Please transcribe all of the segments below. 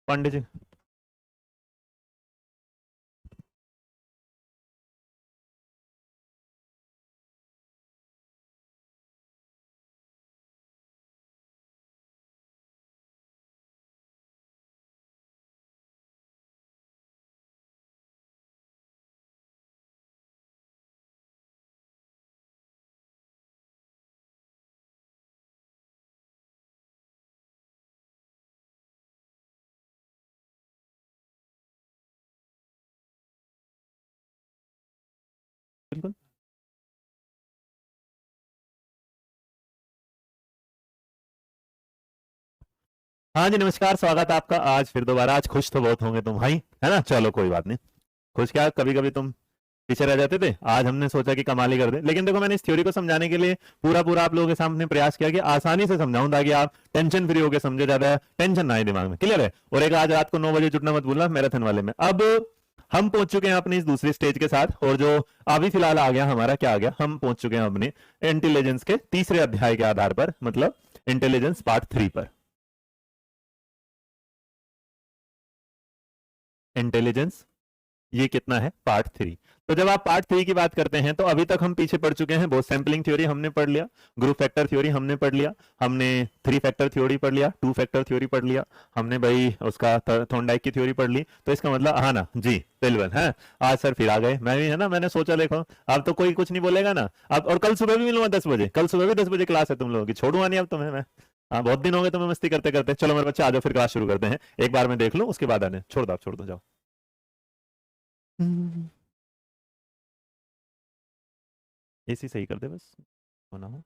पंडित जी। बिल्कुल। हाँ जी, नमस्कार, स्वागत है आपका आज फिर दोबारा। आज खुश तो बहुत होंगे तुम भाई, है ना? चलो कोई बात नहीं। खुश क्या, कभी कभी तुम पीछे रह जाते थे, आज हमने सोचा कि कमाल ही कर दे। लेकिन देखो, मैंने इस थ्योरी को समझाने के लिए पूरा पूरा आप लोगों के सामने प्रयास किया कि आसानी से समझाऊं, ताकि आप टेंशन फ्री होकर समझे, ज्यादा टेंशन ना आए दिमाग में। क्लियर है? और एक, आज रात को 9 बजे जुटना मत भूलना मैराथन वाले में। अब हम पहुंच चुके हैं अपनी इस दूसरी स्टेज के साथ, और जो अभी फिलहाल आ गया हमारा, क्या आ गया, हम पहुंच चुके हैं अपने इंटेलिजेंस के तीसरे अध्याय के आधार पर, मतलब इंटेलिजेंस पार्ट 3 पर। इंटेलिजेंस ये कितना है, पार्ट 3। तो जब आप पार्ट 3 की बात करते हैं, तो अभी तक हम पीछे पढ़ चुके हैं। बहुत सैम्पलिंग थ्योरी हमने पढ़ लिया, ग्रुप फैक्टर थ्योरी हमने पढ़ लिया, हमने 3 फैक्टर थ्योरी पढ़ लिया, 2 फैक्टर थ्योरी पढ़ लिया, हमने भाई उसका थॉर्नडाइक की थ्योरी पढ़ ली। तो इसका मतलब, हाँ ना जी, बिल्कुल है। आज सर फिर आ गए, मैं भी, है ना, मैंने सोचा देखो अब तो कोई कुछ नहीं बोलेगा ना अब। और कल सुबह भी मिलूंगा 10 बजे, कल सुबह भी 10 बजे क्लास है तुम लोगों की, छोड़ूंगा नहीं अब तुम्हें मैं। हाँ, बहुत दिन हो गए तुम्हें मस्ती करते करते। चलो मेरे बच्चे आ जाओ, फिर क्लास शुरू करते हैं। एक बार मैं देख लूँ, उसके बाद आने। छोड़ दो, आप छोड़ दो, जाओ। एसी सही कर दे बस, होना हो।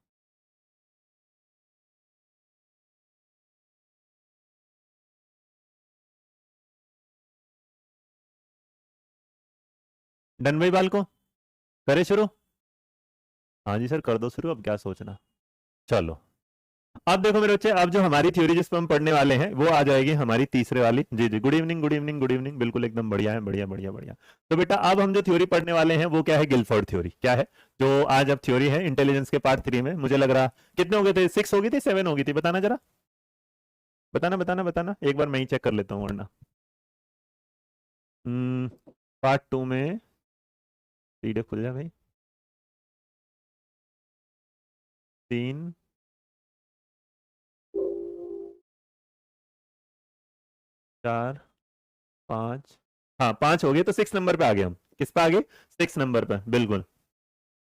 डन भाई, बाल को करे शुरू। हाँ जी सर, कर दो शुरू, अब क्या सोचना। चलो, अब देखो मेरे बच्चे, अब जो हमारी थ्योरी जिस पर हम पढ़ने वाले हैं, वो आ जाएगी हमारी तीसरे वाली। जी जी, good evening, good evening, good evening, बिल्कुल एकदम बढ़िया है, बढ़िया बढ़िया बढ़िया। तो बेटा, अब हम जो थ्योरी पढ़ने वाले हैं, वो क्या है, गिलफोर्ड थ्योरी। क्या है जो आज अब थ्योरी है इंटेलिजेंस के पार्ट 3 में? मुझे लग रहा, कितने हो गए थे, 6 हो गई थी, 7 हो गई थी, बताना जरा, बताना बताना बताना, एक बार मैं ही चेक कर लेता हूँ वरना। पार्ट 2 में पीडीएफ खुल जाए भाई। 3, 4, 5, हाँ 5 हो गए, तो 6 नंबर पे आ गए हम। किस पे आ गए? 6 नंबर पे, बिल्कुल।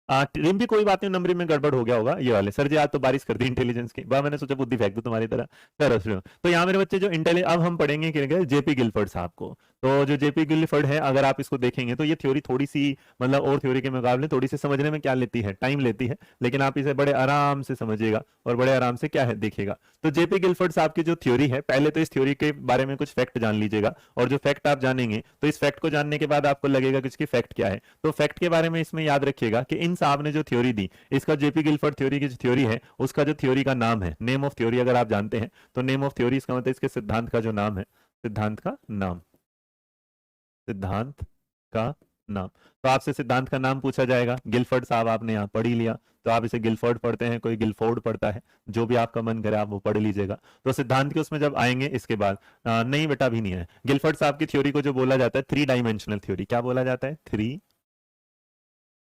ट्रिम भी कोई बात नहीं, नंबरिंग में गड़बड़ हो गया होगा ये वाले। सर जी आज तो बारिश कर दी इंटेलिजेंस की, वाह, मैंने सोचा बुद्धि फेंक दूं तुम्हारी तरह। सर सुनो, तो यहाँ मेरे बच्चे जो अब हम पढ़ेंगे जेपी गिलफोर्ड साहब को। तो जो जेपी गिलफोर्ड है, अगर आप इसको देखेंगे तो ये थ्योरी थोड़ी सी, मतलब और थ्योरी के मुकाबले थोड़ी सी समझने में क्या लेती है, टाइम लेती है। लेकिन आप इसे बड़े आराम से समझिएगा और बड़े आराम से क्या है देखिएगा। तो जेपी गिलफोर्ड साहब की जो थ्योरी है, पहले तो इस थ्योरी के बारे में कुछ फैक्ट जान लीजिएगा। और जो फैक्ट आप जानेंगे, तो इस फैक्ट को जानने के बाद आपको लगेगा कि इसकी फैक्ट क्या है। तो फैक्ट के बारे में इसमें याद रखिएगा कि इन साहब ने जो थ्योरी दी, इसका जेपी गिलफोर्ड थ्योरी की जो थ्योरी है, उसका जो थ्योरी का नाम है, नेम ऑफ थ्योरी अगर आप जानते हैं, तो नेम ऑफ थ्योरी इसका मतलब इसके सिद्धांत का जो नाम है, सिद्धांत का नाम, सिद्धांत का नाम। तो आपसे सिद्धांत का नाम पूछा जाएगा। गिलफोर्ड साहब आपने यहाँ पढ़ ही लिया, तो आप इसे गिलफोर्ड पढ़ते हैं, कोई गिलफोर्ड पढ़ता है, जो भी आपका मन करे आप वो पढ़ लीजिएगा। तो सिद्धांत के उसमें जब आएंगे इसके बाद, नहीं बेटा भी नहीं है। गिलफोर्ड साहब की थ्योरी को जो बोला जाता है 3 डायमेंशनल थ्योरी, क्या बोला जाता है? 3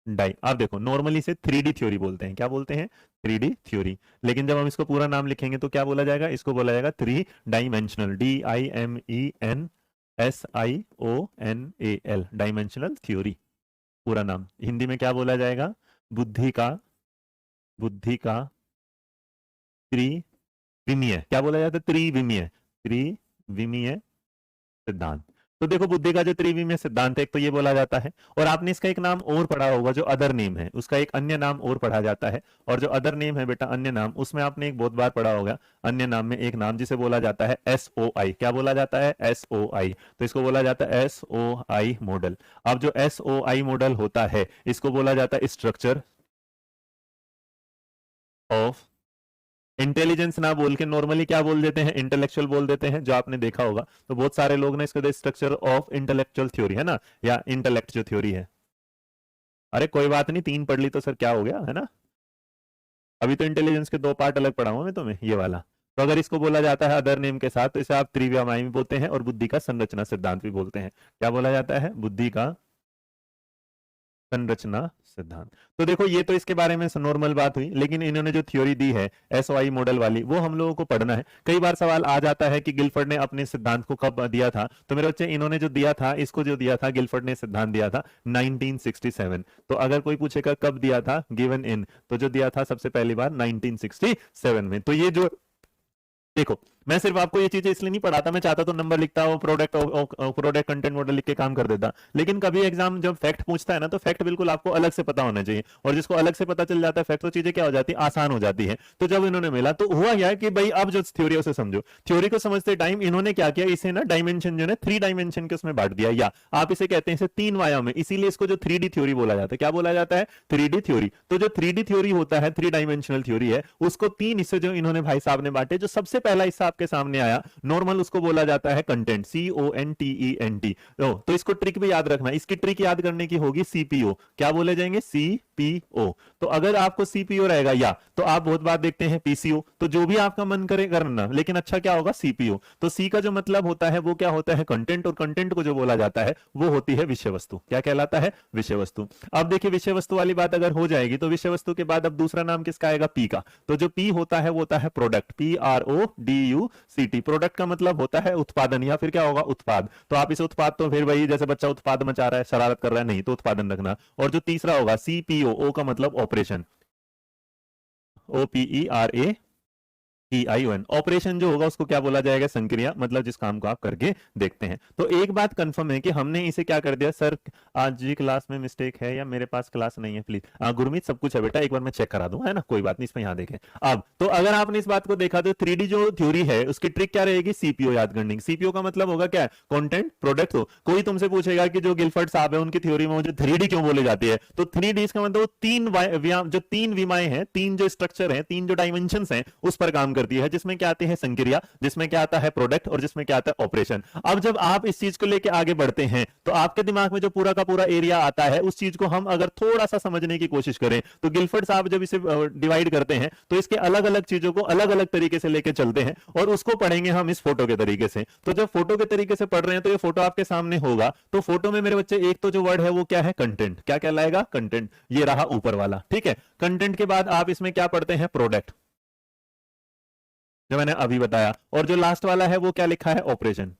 डाई। आप देखो, नॉर्मली से 3D थ्योरी बोलते हैं, क्या बोलते हैं? 3D theory. लेकिन जब हम इसको पूरा नाम लिखेंगे तो क्या बोला जाएगा? इसको बोला जाएगा 3 डायमेंशनल, DIMENSIONAL, डायमेंशनल थ्योरी। पूरा नाम हिंदी में क्या बोला जाएगा? बुद्धि का, बुद्धि का त्रिविमीय, क्या बोला जाता है? त्रिविमीय, त्रिविमीय सिद्धांत। तो देखो, बुद्धि का जो त्रिविमीय सिद्धांत है, एक तो ये बोला जाता है। और आपने इसका एक नाम और पढ़ा होगा, जो अदर नेम है, उसका एक अन्य नाम और पढ़ा जाता है। और जो अदर नेम है बेटा, अन्य नाम, उसमें आपने एक बहुत बार पढ़ा होगा, अन्य नाम में एक नाम जिसे बोला जाता है SOI। क्या बोला जाता है? SOI। तो इसको बोला जाता है SOI मॉडल। अब जो SOI मॉडल होता है, इसको बोला जाता है स्ट्रक्चर ऑफ इंटेलिजेंस। ना बोल के नॉर्मली क्या बोल देते हैं? इंटेलेक्चुअल बोल देते हैं, जो आपने देखा होगा। तो बहुत सारे लोग ने इसको स्ट्रक्चर ऑफ इंटेलेक्चुअल थ्योरी, है ना, या इंटेलेक्ट जो थ्योरी है। अरे कोई बात नहीं, 3 पढ़ ली तो सर क्या हो गया, है ना। अभी तो इंटेलिजेंस के 2 पार्ट अलग पढ़ाऊंगा मैं तुम्हें, ये वाला। तो अगर इसको बोला जाता है अदर नेम के साथ तो इसे आप त्रिव्यामाई भी बोलते हैं और बुद्धि का संरचना सिद्धांत भी बोलते हैं। क्या बोला जाता है? बुद्धि का संरचना सिद्धांत। तो देखो ये तो इसके बारे में नॉर्मल बात हुई, लेकिन इन्होंने जो थ्योरी दी है एसओआई मॉडल वाली वो हम लोगों को पढ़ना है। कई बार सवाल आ जाता है कि गिलफर्ड ने अपने सिद्धांत को कब दिया था, तो मेरे बच्चे इन्होंने जो दिया था, इसको जो दिया था गिलफर्ड ने सिद्धांत दिया था 1967। तो अगर कोई पूछेगा कब दिया था, गिवन इन, तो जो दिया था सबसे पहली बार 1967 में। तो ये जो देखो मैं सिर्फ आपको ये चीजें इसलिए नहीं पढ़ाता, मैं चाहता तो नंबर लिखता हूँ, प्रोडक्ट कंटेंट मॉडल लिख के काम कर देता, लेकिन कभी एग्जाम जब फैक्ट पूछता है ना तो फैक्ट बिल्कुल आपको अलग से पता होना चाहिए, और जिसको अलग से पता चल जाता है फैक्ट तो चीजें क्या हो जाती है, आसान हो जाती है। तो जब इन्होंने मिला तो हुआ क्या कि भाई अब जो थ्योरी है उसे समझो। थ्योरी को समझते टाइम इन्होंने क्या किया, इसे ना डायमेंशन जो है 3 डायमेंशन के उसमें बांट दिया, या आप इसे कहते हैं इसे 3 आयाम में, इसीलिए इसको जो 3D थ्योरी बोला जाता है। क्या बोला जाता है? 3D theory. तो जो 3D थ्योरी होता है, 3 डायमेंशनल थ्योरी है, उसको 3 हिस्से जो इन्होंने भाई साहब ने बांटे। जो सबसे पहला हिस्सा आपके सामने आया नॉर्मल, उसको बोला जाता है कंटेंट, CONTENT। तो इसको ट्रिक भी याद रखना, इसकी ट्रिक याद करने की होगी CPO। क्या बोले जाएंगे? CPO। तो अगर आपको CPO रहेगा, या तो आप बहुत बार देखते हैं PCO, तो जो भी आपका मन करे करना, लेकिन अच्छा क्या होगा? CPO। तो C का जो मतलब होता है वो क्या होता है? कंटेंट, और कंटेंट को जो बोला जाता है वो होती है विषय वस्तु। क्या कहलाता है? विषय वस्तु। अब देखिए विषय वस्तु वाली बात अगर हो जाएगी तो विषय वस्तु के बाद अब दूसरा नाम किसका आएगा? P का। तो जो P होता है वो होता है प्रोडक्ट, PRODUCT। प्रोडक्ट का मतलब होता है उत्पादन, या फिर क्या होगा? उत्पाद। तो आप इसे उत्पाद, तो फिर वही जैसे बच्चा उत्पाद मचा रहा है, शरारत कर रहा है, नहीं तो उत्पादन रखना। और जो तीसरा होगा CPO, O का मतलब ऑपरेशन, OPERATION। ऑपरेशन जो होगा उसको क्या बोला जाएगा? संक्रिया, मतलब जिस काम को आप करके देखते हैं। तो एक बात कंफर्म है कि हमने इसे क्या कर दिया, सर आज जी क्लास में मिस्टेक है या मेरे पास क्लास नहीं है, प्लीज गुरमीत सब कुछ है बेटा, एक बार मैं चेक करा दूं, है ना, कोई बात नहीं, इसमें यहाँ देखें। अब तो अगर आपने इस बात को देखा तो 3D जो थ्योरी है उसकी ट्रिक क्या रहेगी? CPO याद करने की। CPO का मतलब होगा क्या? Content, product. हो कोई तुमसे पूछेगा कि जो गिलफर्ड साहब है उनकी थ्योरी में मुझे 3D क्यों बोली जाती है, तो 3D इसका मतलब जो 3 विमाएं हैं, 3 जो स्ट्रक्चर है, 3 जो डायमेंशन है उस पर काम करती है, जिसमें क्या आती है? संक्रिया, जिसमें क्या आता है? प्रोडक्ट, और जिसमें क्या आता है? ऑपरेशन। अब जब आप इस चीज को लेके आगे बढ़ते हैं तो आपके दिमाग में जो पूरा का पूरा एरिया आता है उस चीज को हम अगर थोड़ा सा समझने की कोशिश करें तो गिलफर्ड साहब जब इसे डिवाइड करते हैं तो इसके अलग अलग चीजों को अलग अलग तरीके से लेके चलते हैं, और उसको पढ़ेंगे हम इस फोटो के तरीके से। तो जब फोटो के तरीके से पढ़ रहे हैं तो ये फोटो आपके सामने होगा, तो फोटो में मेरे बच्चे एक तो जो वर्ड है वो क्या है? कंटेंट। क्या कहलाएगा? कंटेंट। ये रहा ऊपर वाला, ठीक है। कंटेंट के बाद आप इसमें क्या पढ़ते हैं? प्रोडक्ट, जो मैंने अभी बताया। और जो लास्ट वाला है वो क्या लिखा है? ऑपरेशन।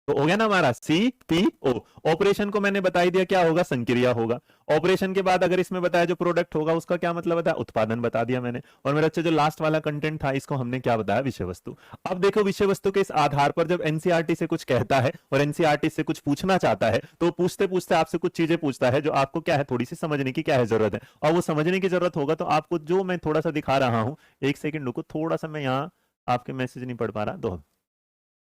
तो हो गया ना हमारा CPO। ऑपरेशन को मैंने बता ही दिया क्या होगा? संक्रिया होगा। ऑपरेशन के बाद अगर इसमें बताया जो प्रोडक्ट होगा उसका क्या मतलब बताया? उत्पादन बता दिया मैंने। और मेरे अच्छे जो लास्ट वाला कंटेंट था इसको हमने क्या बताया? विषय वस्तु। अब देखो विषय वस्तु के इस आधार पर जब NCERT से कुछ कहता है और NCERT से कुछ पूछना चाहता है तो पूछते पूछते आपसे कुछ चीजें पूछता है जो आपको क्या है? थोड़ी सी समझने की क्या है? जरूरत है। और वो समझने की जरूरत होगा तो आपको जो मैं थोड़ा सा दिखा रहा हूं, एक सेकेंड रुको, थोड़ा सा मैं यहाँ आपके मैसेज नहीं पढ़ पा रहा, दो,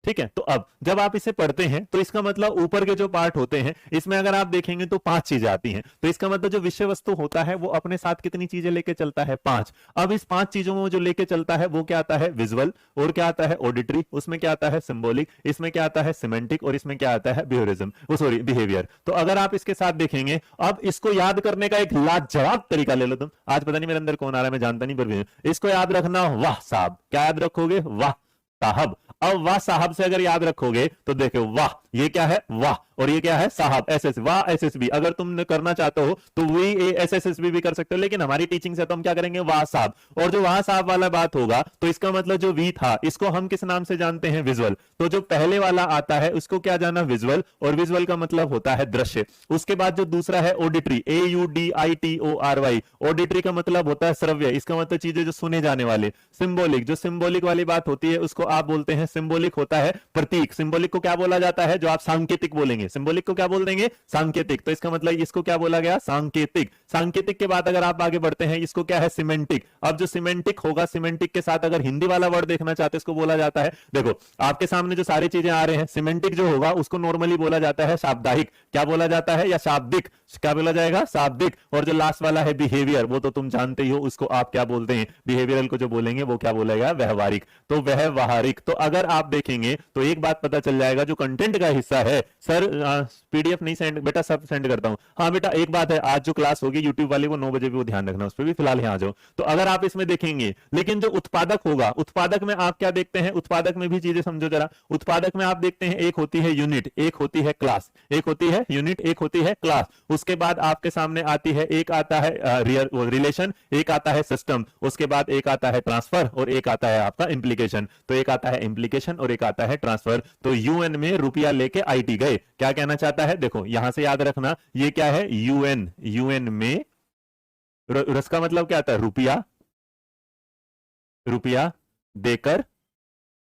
ठीक है। तो अब जब आप इसे पढ़ते हैं तो इसका मतलब ऊपर के जो पार्ट होते हैं इसमें अगर आप देखेंगे तो 5 चीजें आती हैं। तो इसका मतलब जो विषय वस्तु होता है वो अपने साथ कितनी चीजें लेके चलता है? 5। अब इस 5 चीजों में जो लेके चलता है वो क्या आता है? विजुअल, और क्या आता है? ऑडिटरी, उसमें क्या आता है? सिंबॉलिक, इसमें क्या आता है? सिमेंटिक, और इसमें क्या आता है? बिहेवियर। तो अगर आप इसके साथ देखेंगे, अब इसको याद करने का एक लाजवाब तरीका ले लो तुम। आज पता नहीं मेरे अंदर कौन आ रहा है, मैं जानता नहीं, पर इसको याद रखना, वाह साहब। क्या याद रखोगे? वाह साहब। अब वाह साहब से अगर याद रखोगे तो देखो, वाह ये क्या है? वाह, और ये क्या है? साहब, SS, वाह SSB। अगर तुम करना चाहते हो तो VASSSB भी कर सकते हो, लेकिन हमारी टीचिंग से तो हम क्या करेंगे? वाह साहब। और जो वाह साहब वाला बात होगा तो इसका मतलब जो V था इसको हम किस नाम से जानते हैं? विजुअल। तो जो पहले वाला आता है उसको क्या जाना? विजुअल, और विजुअल का मतलब होता है दृश्य। उसके बाद जो दूसरा है ऑडिटरी, AUDITORY, ऑडिटरी का मतलब होता है श्रव्य, इसका मतलब चीजें जो सुने जाने वाले। सिंबॉलिक, जो सिंबॉलिक वाली बात होती है उसको आप बोलते हैं, सिंबॉलिक होता है प्रतीक। सिंबॉलिक को क्या बोला जाता है? जो आप सांकेतिक बोलेंगे, सिंबॉलिक को क्या बोल देंगे? सांकेतिक। तो इसका मतलब इसको क्या बोला गया? सांकेतिक। सांकेतिक के बाद अगर आप आगे बढ़ते हैं इसको क्या है? सिमेंटिक। अब जो सिमेंटिक होगा, सिमेंटिक के साथ अगर हिंदी वाला वर्ड देखना चाहते हैं इसको बोला जाता है, देखो आपके सामने जो सारी चीजें आ रहे हैं, सिमेंटिक जो होगा उसको नॉर्मली बोला जाता है शाब्दिक। क्या बोला जाता है? या शाब्दिक। क्या बोला जाएगा? शाब्दिक। और जो लास्ट वाला है बिहेवियर, वो तो तुम जानते ही हो, उसको आप क्या बोलते हैं? बिहेवियरल को जो बोलेंगे वो क्या बोलेगा? व्यवहारिक। तो व्यवहारिक। तो अगर आप देखेंगे तो एक बात पता चल जाएगा, जो कंटेंट का हिस्सा है। सर पीडीएफ नहीं सेंड, बेटा सब सेंड करता हूं। हाँ बेटा एक बात है, आज जो क्लास होगी यूट्यूब वाले को 9 बजे भी वो ध्यान रखना, उस पर भी फिलहाल यहाँ आ जाओ। तो अगर आप इसमें देखेंगे, लेकिन जो उत्पादक होगा, उत्पादक में आप क्या देखते हैं, उत्पादक में भी चीजें समझो जरा। उत्पादक में आप देखते हैं एक होती है यूनिट, एक होती है क्लास, एक होती है यूनिट, एक होती है क्लास। उसके बाद आपके सामने आती है, एक आता है रिलेशन, एक आता है सिस्टम, उसके बाद एक आता है ट्रांसफर और एक आता है आपका इंप्लीकेशन। तो एक आता है इंप्लीकेशन और एक आता है ट्रांसफर। तो यूएन में रुपया लेके आईटी गए, क्या कहना चाहता है, देखो यहां से याद रखना ये क्या है, यूएन, यूएन में रस का मतलब क्या आता है, रुपया, रुपया देकर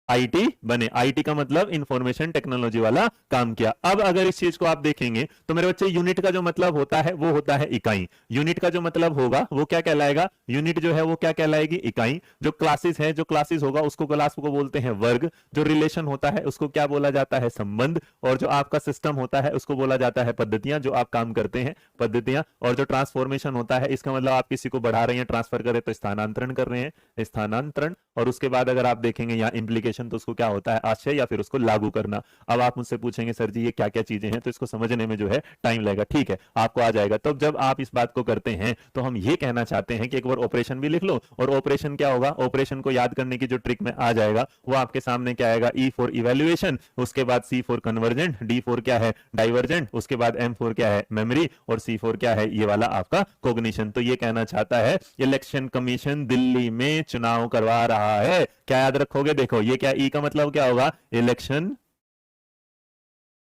आईटी बने। आईटी का मतलब इंफॉर्मेशन टेक्नोलॉजी वाला काम किया। अब अगर इस चीज को आप देखेंगे तो मेरे बच्चे यूनिट का जो मतलब होता है वो होता है इकाई। यूनिट का जो मतलब होगा वो क्या कहलाएगा, यूनिट जो है वो क्या कहलाएगी, इकाई। जो क्लासेस है, जो क्लासेस होगा उसको क्लास को बोलते हैं वर्ग। जो रिलेशन होता है उसको क्या बोला जाता है, संबंध। और जो आपका सिस्टम होता है उसको बोला जाता है पद्धतियां, जो आप काम करते हैं पद्धतियां। और जो ट्रांसफॉर्मेशन होता है इसका मतलब आप किसी को बढ़ा रहे हैं, ट्रांसफर कर रहे हैं तो स्थानांतरण कर रहे हैं, स्थानांतरण। और उसके बाद अगर आप देखेंगे यहाँ इंप्लीकेशन, तो उसको क्या होता है, आशय या फिर उसको लागू करना। अब आप मुझसे पूछेंगे सर जी ये क्या क्या चीजें हैं, तो इसको समझने में जो है टाइम लगेगा, ठीक है आपको आ जाएगा। तो जब आप इस बात को करते हैं तो हम ये कहना चाहते हैं कि एक बार ऑपरेशन भी लिख लो। और ऑपरेशन क्या होगा, ऑपरेशन को याद करने की जो ट्रिक में आ जाएगा वो आपके सामने क्या आएगा, ई फॉर इवेल्युएशन, उसके बाद सी फॉर कन्वर्जेंट, डी फॉर क्या है, डाइवर्जेंट, उसके बाद एम फॉर क्या है, मेमोरी, और सी फॉर क्या है, ये वाला आपका कॉग्निशन। तो ये कहना चाहता है इलेक्शन कमीशन दिल्ली में चुनाव करवा रहा है। क्या याद रखोगे, देखो ये क्या, ई का मतलब क्या होगा, इलेक्शन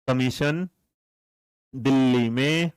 कमीशन दिल्ली में।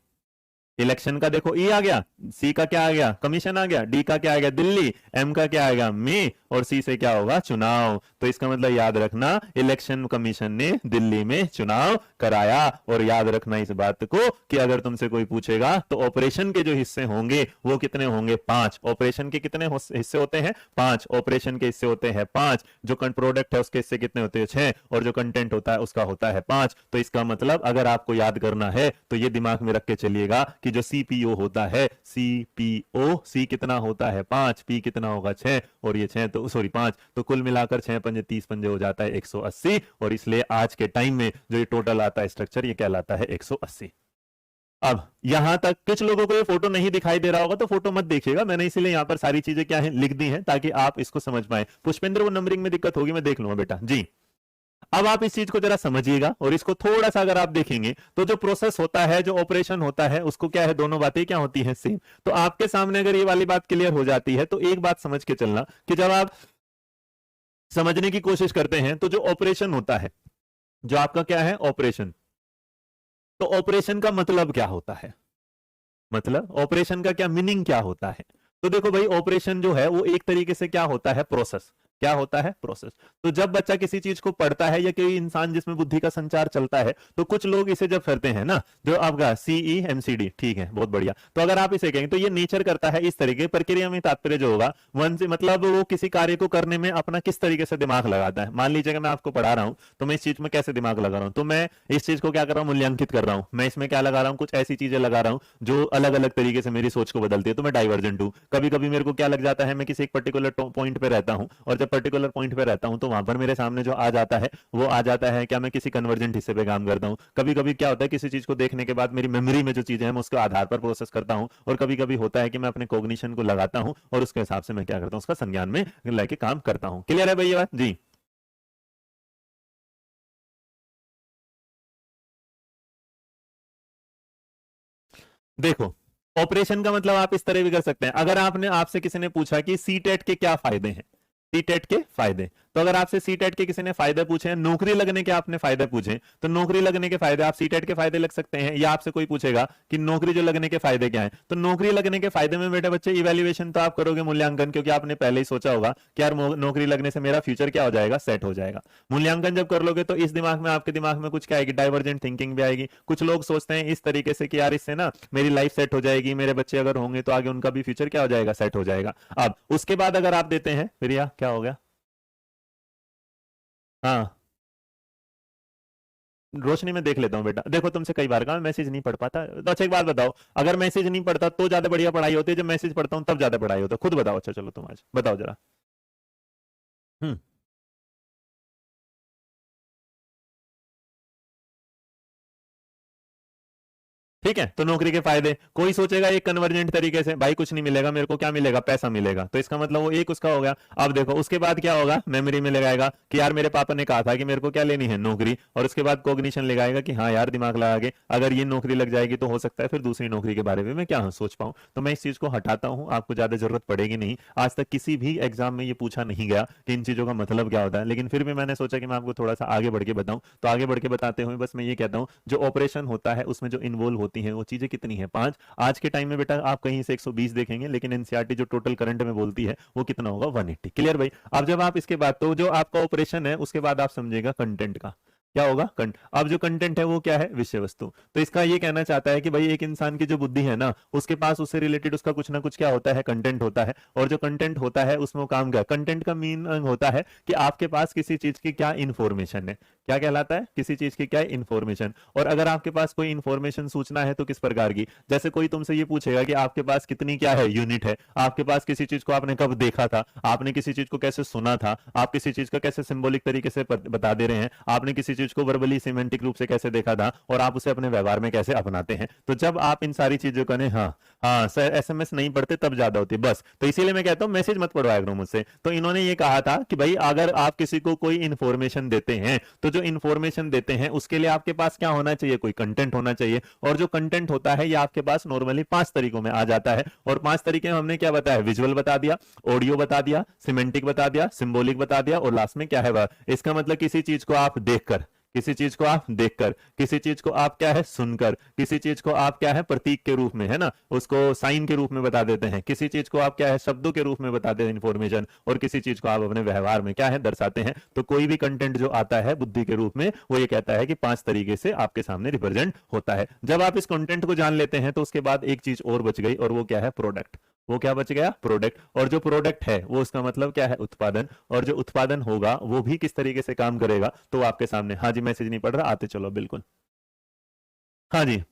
इलेक्शन का देखो ई आ गया, सी का क्या आ गया, कमीशन आ गया, डी का क्या आ गया, दिल्ली, एम का क्या आएगा, में, और सी से क्या होगा, चुनाव। तो इसका मतलब याद रखना इलेक्शन कमीशन ने दिल्ली में चुनाव कराया। और याद रखना इस बात को कि अगर तुमसे कोई पूछेगा तो ऑपरेशन के जो हिस्से होंगे वो कितने होंगे, 5। ऑपरेशन के कितने हिस्से होते हैं, 5। ऑपरेशन के हिस्से होते हैं 5। जो प्रोडक्ट है उसके हिस्से कितने होते हैं, 6। और जो कंटेंट होता है उसका होता है 5। तो इसका मतलब अगर आपको याद करना है तो ये दिमाग में रख के चलिएगा कि जो सीपीओ होता है, सीपीओ, सी कितना होता है 5, पी कितना होगा 6, और ये 6 तो सॉरी 5, तो कुल मिलाकर 6 पंजे 30 पंजे हो जाता है 180। और इसलिए आज के टाइम में जो ये टोटल आता है स्ट्रक्चर ये कहलाता है 180। अब यहां तक कुछ लोगों को ये फोटो नहीं दिखाई दे रहा होगा तो फोटो मत देखिएगा, मैंने इसलिए यहां पर सारी चीजें क्या है लिख दी हैं ताकि आप इसको समझ पाए। पुष्पेंद्र वो नंबरिंग में दिक्कत होगी, मैं देख लूंगा बेटा जी। अब आप इस चीज को जरा समझिएगा और इसको थोड़ा सा अगर आप देखेंगे तो जो प्रोसेस होता है, जो ऑपरेशन होता है, उसको क्या है, दोनों बातें क्या होती हैं, सेम। तो आपके सामने अगर ये वाली बात क्लियर हो जाती है तो एक बात समझ के चलना कि जब आप समझने की कोशिश करते हैं तो जो ऑपरेशन होता है, जो आपका क्या है ऑपरेशन, तो ऑपरेशन का मतलब क्या होता है, मतलब ऑपरेशन का क्या मीनिंग क्या होता है। तो देखो भाई ऑपरेशन जो है वो एक तरीके से क्या होता है, प्रोसेस। क्या होता है, प्रोसेस। तो जब बच्चा किसी चीज को पढ़ता है या कोई इंसान जिसमें बुद्धि का संचार चलता है तो कुछ लोग इसे जब करते हैं ना, जो आपका सीई एमसीडी, ठीक है बहुत बढ़िया। तो अगर आप इसे कहेंगे तो ये नेचर करता है इस तरीके प्रक्रिया में, तात्पर्य जो होगा वन से मतलब वो किसी कार्य को करने में अपना किस तरीके से दिमाग लगाता है। मान लीजिए मैं आपको पढ़ा रहा हूं तो मैं इस चीज में कैसे दिमाग लगा रहा हूं, तो मैं इस चीज को क्या कर रहा हूं, मूल्यांकित कर रहा हूं। मैं इसमें क्या लगा रहा हूं, कुछ ऐसी चीजें लगा रहा हूं जो अलग अलग तरीके से मेरी सोच को बदलती है, तो मैं डाइवर्जेंट हूं। कभी कभी मेरे को क्या लग जाता है, मैं किसी एक पर्टिकुलर पॉइंट पे रहता हूं और जब पर्टिकुलर पॉइंट पे रहता हूं तो वहां पर मेरे सामने जो आ जाता है वो आ जाता है क्या, मैं किसी कन्वर्जेंट हिस्से पे काम करता हूं। कभी कभी क्या होता है, किसी चीज को देखने के बाद मेरी मेमोरी में जो चीजें हैं मैं उसके आधार पर प्रोसेस करता हूं। और कभी कभी होता है कि मैं अपने कॉग्निशन को लगाता हूं और उसके हिसाब से मैं क्या करता हूं, उसका संज्ञान में लेके काम करता हूं। क्लियर है भाई ये बात जी। देखो ऑपरेशन का मतलब आप इस तरह भी कर सकते हैं। अगर आपने आपसे किसी ने पूछा कि सीटेट के क्या फायदे हैं, सीटेट के फायदे, तो अगर आपसे सीटेट के किसी ने फायदे पूछे, नौकरी लगने के आपने फायदे पूछे, तो नौकरी लगने के फायदे आप सीटेट के फायदे लग सकते हैं। या आपसे कोई पूछेगा कि नौकरी जो लगने के फायदे क्या है, तो नौकरी लगने के फायदे में बेटे बच्चे इवैल्यूएशन तो आप करोगे, मूल्यांकन, क्योंकि आपने पहले ही सोचा होगा कि यार नौकरी लगने से मेरा फ्यूचर क्या हो जाएगा, सेट हो जाएगा। मूल्यांकन जब कर लोगे तो इस दिमाग में, आपके दिमाग में कुछ क्या आएगी, डाइवर्जेंट थिंकिंग भी आएगी। कुछ लोग सोचते हैं इस तरीके से कि यार इससे ना मेरी लाइफ सेट हो जाएगी, मेरे बच्चे अगर होंगे तो आगे उनका भी फ्यूचर क्या हो जाएगा, सेट हो जाएगा। अब उसके बाद अगर आप देते हैं फिर या क्या हो गया, हाँ रोशनी में देख लेता हूँ बेटा। देखो तुमसे कई बार कहा मैसेज नहीं पढ़ पाता, तो अच्छा एक बात बताओ, अगर मैसेज नहीं पढ़ता तो ज्यादा बढ़िया पढ़ाई होती है, जब मैसेज पढ़ता हूँ तब ज्यादा पढ़ाई होता है, खुद बताओ। अच्छा चलो तुम आज बताओ जरा। हम्म ठीक है। तो नौकरी के फायदे, कोई सोचेगा एक कन्वर्जेंट तरीके से, भाई कुछ नहीं मिलेगा मेरे को, क्या मिलेगा, पैसा मिलेगा, तो इसका मतलब वो एक उसका हो गया। अब देखो उसके बाद क्या होगा, मेमोरी में लगाएगा कि यार मेरे पापा ने कहा था कि मेरे को क्या लेनी है, नौकरी, और उसके बाद कॉग्निशन लगाएगा कि हाँ यार दिमाग लगा के अगर ये नौकरी लग जाएगी तो हो सकता है फिर दूसरी नौकरी के बारे में मैं क्या सोच पाऊं। तो मैं इस चीज को हटाता हूं, आपको ज्यादा जरूरत पड़ेगी नहीं। आज तक किसी भी एग्जाम में ये पूछा नहीं गया कि इन चीजों का मतलब क्या होता है, लेकिन फिर भी मैंने सोचा कि मैं आपको थोड़ा सा आगे बढ़ के बताऊं। तो आगे बढ़ के बताते हुए बस मैं ये कहता हूं, जो ऑपरेशन होता है उसमें जो इन्वॉल्व होती है वो चीजें कितनी है, 5। आज के टाइम में बेटा आप कहीं से 120 देखेंगे, लेकिन एनसीईआरटी जो टोटल करंट में बोलती है वो कितना होगा, 180। क्लियर भाई। अब जब आप इसके बाद, तो जो आपका ऑपरेशन है उसके बाद आप समझेगा कंटेंट का क्या होगा। अब जो कंटेंट है वो क्या है, विषय वस्तु। तो इसका ये कहना चाहता है कि भाई एक इंसान की जो बुद्धि है ना, उसके पास उससे रिलेटेड उसका कुछ ना कुछ क्या होता है, कंटेंट होता है। और जो कंटेंट होता है उसमें वो काम क्या, कंटेंट का मीन होता है कि आपके पास किसी चीज की क्या इंफॉर्मेशन है, क्या कहलाता है, किसी चीज की क्या इंफॉर्मेशन। और अगर आपके पास कोई इंफॉर्मेशन सूचना है तो किस प्रकार की, जैसे कोई तुमसे ये पूछेगा कि आपके पास कितनी क्या है, यूनिट है, आपके पास किसी चीज को आपने कब देखा था, आपने किसी चीज को कैसे सुना था, आप किसी चीज का कैसे सिंबॉलिक तरीके से बता दे रहे हैं, आपने किसी चीज को वर्बली सिमेंटिक रूप से कैसे देखा था, और आप उसे अपने व्यवहार में कैसे अपनाते हैं। तो जब आप इन सारी चीजों का, हाँ सर एसएमएस नहीं पढ़ते तब ज्यादा होती है बस। तो इसीलिए मैं कहता हूं मैसेज मत पढ़वाया करो मुझसे। तो इन्होंने ये कहा था कि भाई अगर आप किसी को कोई इंफॉर्मेशन देते हैं तो जो इंफॉर्मेशन देते हैं उसके लिए आपके पास क्या होना चाहिए, कोई कंटेंट होना चाहिए। और जो कंटेंट होता है ये आपके पास नॉर्मली 5 तरीकों में आ जाता है। और 5 तरीके में हमने क्या बताया, विजुअल बता दिया, ऑडियो बता दिया, सिमेंटिक बता दिया, सिंबॉलिक बता दिया, और लास्ट में क्या है वह, इसका मतलब किसी चीज को आप देखकर, किसी चीज को आप देखकर, किसी चीज को आप क्या है सुनकर, किसी चीज को आप क्या है प्रतीक के रूप में, है ना, उसको साइन के रूप में बता देते हैं, किसी चीज को आप क्या है शब्दों के रूप में बता देते हैं इंफॉर्मेशन, और किसी चीज को आप अपने व्यवहार में क्या है दर्शाते हैं। तो कोई भी कंटेंट जो आता है बुद्धि के रूप में वो ये कहता है कि 5 तरीके से आपके सामने रिप्रेजेंट होता है। जब आप इस कंटेंट को जान लेते हैं तो उसके बाद एक चीज और बच गई, और वो क्या है, प्रोडक्ट। वो क्या बच गया, प्रोडक्ट। और जो प्रोडक्ट है वो उसका मतलब क्या है, उत्पादन। और जो उत्पादन होगा वो भी किस तरीके से काम करेगा, तो आपके सामने, हाँ जी मैसेज नहीं पढ़ रहा, आते चलो बिल्कुल, हाँ जी।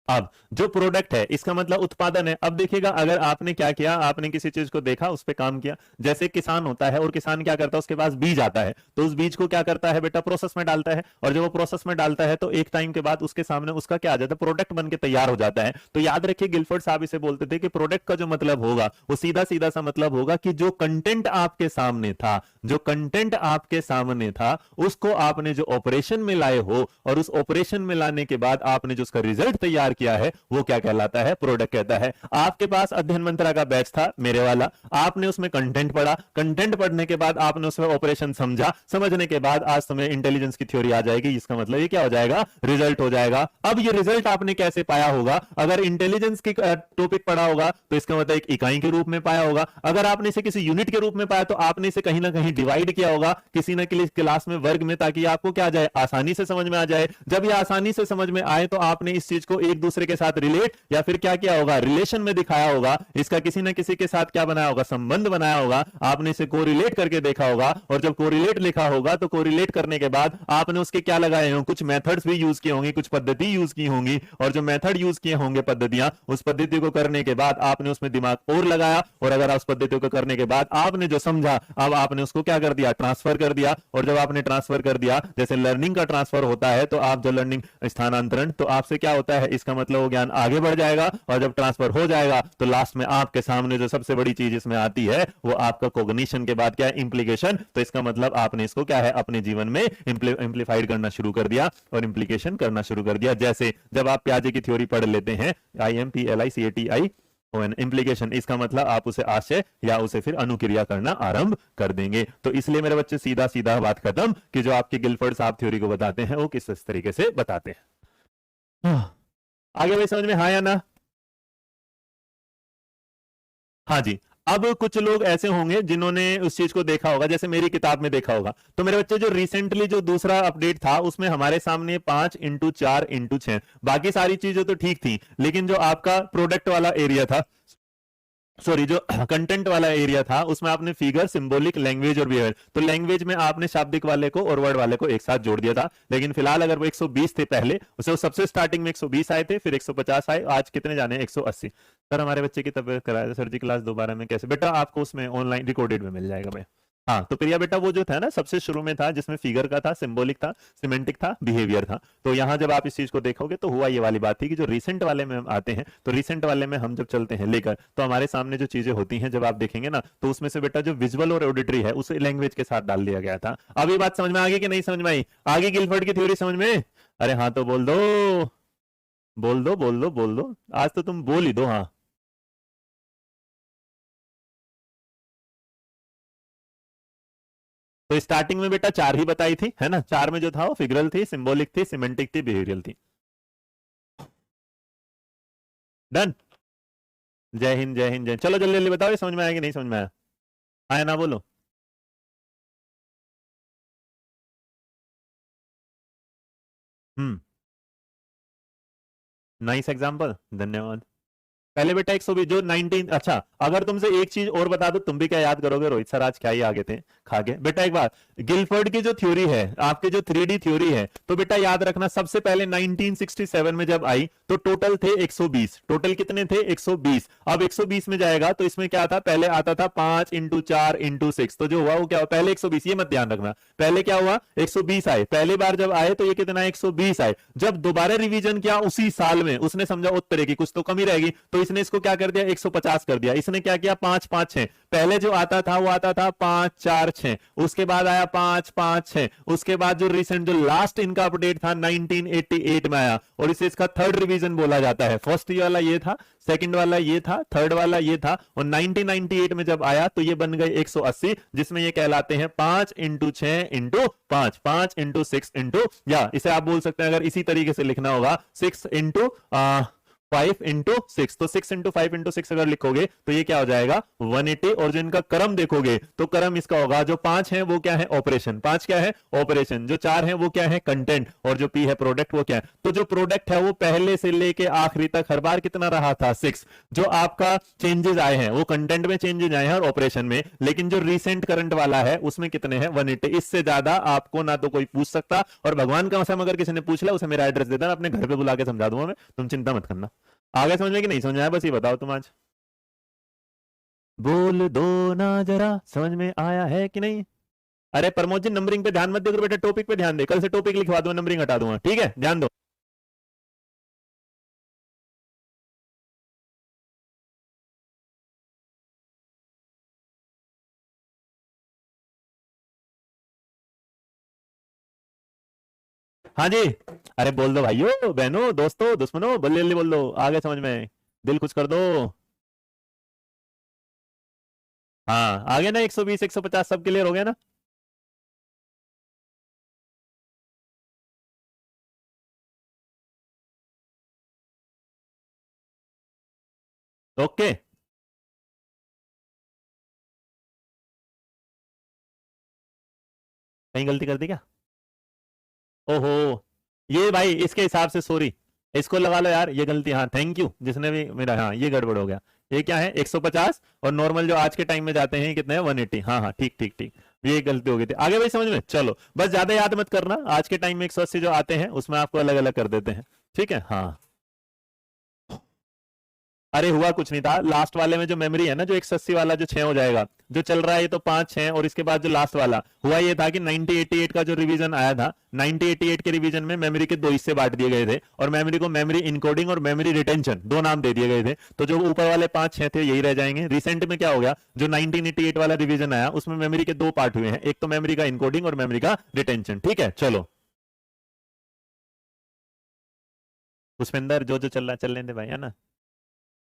अब जो प्रोडक्ट है इसका मतलब उत्पादन है। अब देखिएगा अगर आपने क्या किया, आपने किसी चीज को देखा, उस पर काम किया, जैसे किसान होता है और किसान क्या करता है, उसके पास बीज आता है तो उस बीज को क्या करता है बेटा, प्रोसेस में डालता है। और जब वो प्रोसेस में डालता है तो एक टाइम के बाद उसके सामने उसका क्या आ जाता है, प्रोडक्ट बन के तैयार हो जाता है। तो याद रखिए गिलफर्ड साहब इसे बोलते थे कि प्रोडक्ट का जो मतलब होगा वो सीधा सीधा सा मतलब होगा कि जो कंटेंट आपके सामने था, जो कंटेंट आपके सामने था उसको आपने जो ऑपरेशन में लाए हो, और उस ऑपरेशन में लाने के बाद आपने जो उसका रिजल्ट तैयार किया है वो क्या कहलाता है, प्रोडक्ट कहता है। आपके पास अध्ययन मंत्रा का बैच था मेरे वाला, आपने उसमें कंटेंट पढ़ा, कंटेंट पढ़ने के बाद आपने उसमें ऑपरेशन समझा, समझने के बाद आज तुम्हें इंटेलिजेंस की थ्योरी आ जाएगी। इसका मतलब ये क्या हो जाएगा, रिजल्ट हो जाएगा। अब ये रिजल्ट आपने कैसे पाया होगा, अगर इंटेलिजेंस की टॉपिक पढ़ा होगा तो इसका मतलब एक इकाई के रूप में पाया होगा। अगर आपने इसे किसी यूनिट के रूप में पाया तो आपने इसे कहीं ना कहीं डिवाइड किया होगा किसी न किसी क्लास में, वर्ग में, ताकि आपको क्या आ जाए, आसानी से समझ में आ जाए। जब ये आसानी से समझ में आए तो आपने इस चीज को एक दूसरे के साथ रिलेट या फिर क्या किया होगा, रिलेशन में दिखाया होगा, इसका किसी ना किसी के साथ क्या बनाया होगा, संबंध बनाया होगा, आपने इसे कोरिलेट करके देखा होगा। और जब कोरिलेट लिखा होगा तो कोरिलेट करने के बाद आपने उसके क्या लगाए होंगे, कुछ मेथड्स भी यूज किए होंगे, कुछ पद्धति यूज की होंगी, और जो मेथड यूज किए होंगे पद्धतियां, उस पद्धति को करने के बाद आपने उसमें दिमाग और लगाया, और अगर उस पद्धति को करने के बाद आपने जो समझा अब आपने उसको क्या कर दिया, ट्रांसफर कर दिया। और जब आपने ट्रांसफर कर दिया, जैसे लर्निंग का ट्रांसफर होता है, तो आप जो लर्निंग स्थानांतरण, तो आपसे क्या होता है, इसका मतलब वो ज्ञान आगे बढ़ जाएगा। और जब ट्रांसफर हो जाएगा तो लास्ट में आपके सामने जो सबसे बड़ी चीज इसमें आती है वो आपका कॉग्निशन के बाद क्या है, इंप्लीकेशन। तो इसका मतलब आपने इसको क्या है, अपने जीवन में इंप्लीफाइड करना शुरू कर दिया और इंप्लीकेशन करना शुरू कर दिया। जैसे जब आप प्याजे की थ्योरी पढ़ लेते हैं, IMPLICATI इंप्लीकेशन, इसका मतलब आप उसे आशय या उसे फिर अनुक्रिया करना आरंभ कर देंगे। तो इसलिए मेरे बच्चे सीधा सीधा बात खत्म कि जो आपके गिलफर्ड साहब थ्योरी को बताते हैं वो किस तरीके से बताते हैं। आगे भाई समझ में, हाँ या ना? हाँ जी। अब कुछ लोग ऐसे होंगे जिन्होंने उस चीज को देखा होगा, जैसे मेरी किताब में देखा होगा। तो मेरे बच्चे जो रिसेंटली जो दूसरा अपडेट था उसमें हमारे सामने 5x4x6, बाकी सारी चीजें तो ठीक थी, लेकिन जो आपका प्रोडक्ट वाला एरिया था, सॉरी जो कंटेंट वाला एरिया था, उसमें आपने फिगर, सिंबॉलिक, लैंग्वेज और बिहेवियर, तो लैंग्वेज में आपने शाब्दिक वाले को और वर्ड वाले को एक साथ जोड़ दिया था। लेकिन फिलहाल अगर वो 120 थे पहले, उसे सबसे स्टार्टिंग में 120 आए थे, फिर 150 आए, आज कितने जाने, 180। सर हमारे बच्चे की तबीयत खराब है सर जी, क्लास दोबारा में कैसे? बेटा आपको उसमें ऑनलाइन रिकॉर्डेड में मिल जाएगा भाई। हाँ, तो प्रिया बेटा वो जो था ना सबसे शुरू में था जिसमें फिगर का था, सिंबॉलिक था, सिमेंटिक था, बिहेवियर था। तो यहाँ जब आप इस चीज को देखोगे तो हुआ ये वाली बात थी कि जो रिसेंट वाले में हम आते हैं, तो रिसेंट वाले में हम जब चलते हैं लेकर, तो हमारे सामने जो चीजें होती हैं जब आप देखेंगे ना, तो उसमें से बेटा जो विजुअल और ऑडिटरी है उसे लैंग्वेज के साथ डाल दिया गया था। अब ये बात समझ में आ गई कि नहीं समझ में आई? आगे गिलफर्ड की थ्योरी समझ में? अरे हाँ तो बोल दो, बोल दो, बोल दो, बोल दो। आज तो तुम बोल ही दो। हाँ, तो स्टार्टिंग में बेटा चार ही बताई थी, है ना? चार में जो था वो फिगरल थी, सिंबॉलिक थी, सिमेंटिक थी, बिहेवियरल थी। डन। जय हिंद, जय हिंद, जय। चलो जल्दी जल्दी बताओ, ये समझ में आया कि नहीं समझ में आया? आया ना? बोलो। हम्म। नाइस एग्जाम्पल, धन्यवाद। पहले बेटा 120 जो 19, अच्छा अगर तुमसे एक चीज और बता दो, तुम भी क्या याद करोगे? रोहित सर आज क्या ही आगे थे खा के। बेटा एक बात, गिलफर्ड की जो थ्योरी है, आपके जो 3D थ्योरी है, तो बेटा याद रखना सबसे पहले 1967 में जब आई तो टोटल थे 120। टोटल कितने थे? 120। अब 120 में जाएगा तो इसमें क्या था? पहले आता था 5 इंटू 4 इंटू 6, तो जो हुआ वो क्या हुआ? पहले 120, ये मत ध्यान रखना। पहले क्या हुआ? 120 आए पहली बार जब आए, तो ये कितना? 120 आए। जब दोबारा रिवीजन किया उसी साल में, उसने समझा उत्तरे की कुछ तो कमी रहेगी, तो इसने इसको क्या कर दिया? 150 कर दिया। इसने क्या किया? 5 5 6। पहले जो आता था वो आता था 5 4 6, उसके बाद आया 5 5 6, उसके बाद जो रिसेंट जो लास्ट इनका अपडेट था 1988 में आया, और इसे इसका थर्ड रिवीजन बोला जाता है। फर्स्ट वाला ये था, सेकंड वाला ये था, थर्ड वाला ये था, और 1998 में जब आया तो ये बन गए 180, जिसमें ये कहलाते हैं 5 इंटू 6 इंटू 5, 5 इंटू 6 इंटू, या इसे आप बोल सकते हैं अगर इसी तरीके से लिखना होगा 6 इंटू 5 इंटू 6, तो 6 इंटू 5 इंटू 6 अगर लिखोगे तो ये क्या हो जाएगा? 180। और जो इनका क्रम देखोगे तो क्रम इसका होगा, जो 5 है वो क्या है? ऑपरेशन। 5 क्या है? ऑपरेशन। जो 4 है वो क्या है? कंटेंट। और जो P है प्रोडक्ट, वो क्या है? तो जो प्रोडक्ट है वो पहले से लेके आखिरी तक हर बार कितना रहा था? 6। जो आपका चेंजेस आए हैं वो कंटेंट में चेंजेस आए हैं और ऑपरेशन में, लेकिन जो रिसेंट करंट वाला है उसमें कितने हैं? 180। इससे ज्यादा आपको ना तो कोई पूछ सकता, और भगवान का कसम अगर किसी ने पूछ लिया उसे मेरा एड्रेस दे देना, अपने घर पे बुला के समझा दूंगा मैं, तुम चिंता मत करना। आगे समझ में कि नहीं समझ में आया? बस ये बताओ तुम आज। बोल दो ना जरा, समझ में आया है कि नहीं? अरे प्रमोद जी, नंबरिंग पे ध्यान मत दे बेटा, टॉपिक पे ध्यान दे। कल से टॉपिक लिखवा दूंगा, नंबरिंग हटा दूंगा, ठीक है? ध्यान दो। हाँ जी। अरे बोल दो भाइयों, बहनों, दोस्तों, दुश्मनों, जल्दी जल्दी बोल दो, आगे समझ में। दिल कुछ कर दो। हाँ, आगे ना 120 150 सब क्लियर हो गया ना? ओके। कहीं गलती कर दी क्या? ओहो, ये भाई इसके हिसाब से सॉरी, इसको लगा लो यार, ये गलती। हाँ थैंक यू जिसने भी मेरा, हाँ ये गड़बड़ हो गया। ये क्या है? 150, और नॉर्मल जो आज के टाइम में जाते हैं कितने हैं? 180। हाँ हाँ, ठीक ठीक ठीक। ये गलती हो गई थी। आगे भाई समझ में? चलो बस ज्यादा याद मत करना, आज के टाइम में 180 जो आते हैं उसमें आपको अलग अलग कर देते हैं, ठीक है? हाँ। अरे हुआ कुछ नहीं था, लास्ट वाले में जो मेमोरी है ना, जो 180 वाला जो 6 हो जाएगा, जो चल रहा है ये तो 5 6, और इसके बाद जो लास्ट वाला हुआ ये था कि 1988 का जो रिवीजन आया था, 1988 के रिवीजन में मेमोरी के दो हिस्से बांट दिए गए थे, और मेमोरी को मेमोरी इनकोडिंग और मेमोरी रिटेंशन दो नाम दे दिए गए थे। तो जो ऊपर वाले 5 6 थे यही रह जाएंगे। रिसेंट में क्या हो गया? जो 1988 वाला रिवीजन आया उसमें मेमोरी के दो पार्ट हुए हैं, एक तो मेमोरी का इनकोडिंग और मेमोरी का रिटेंशन, ठीक है? चलो पुष्पेंद्र, जो जो चल रहा है चलने दे भाई, है ना?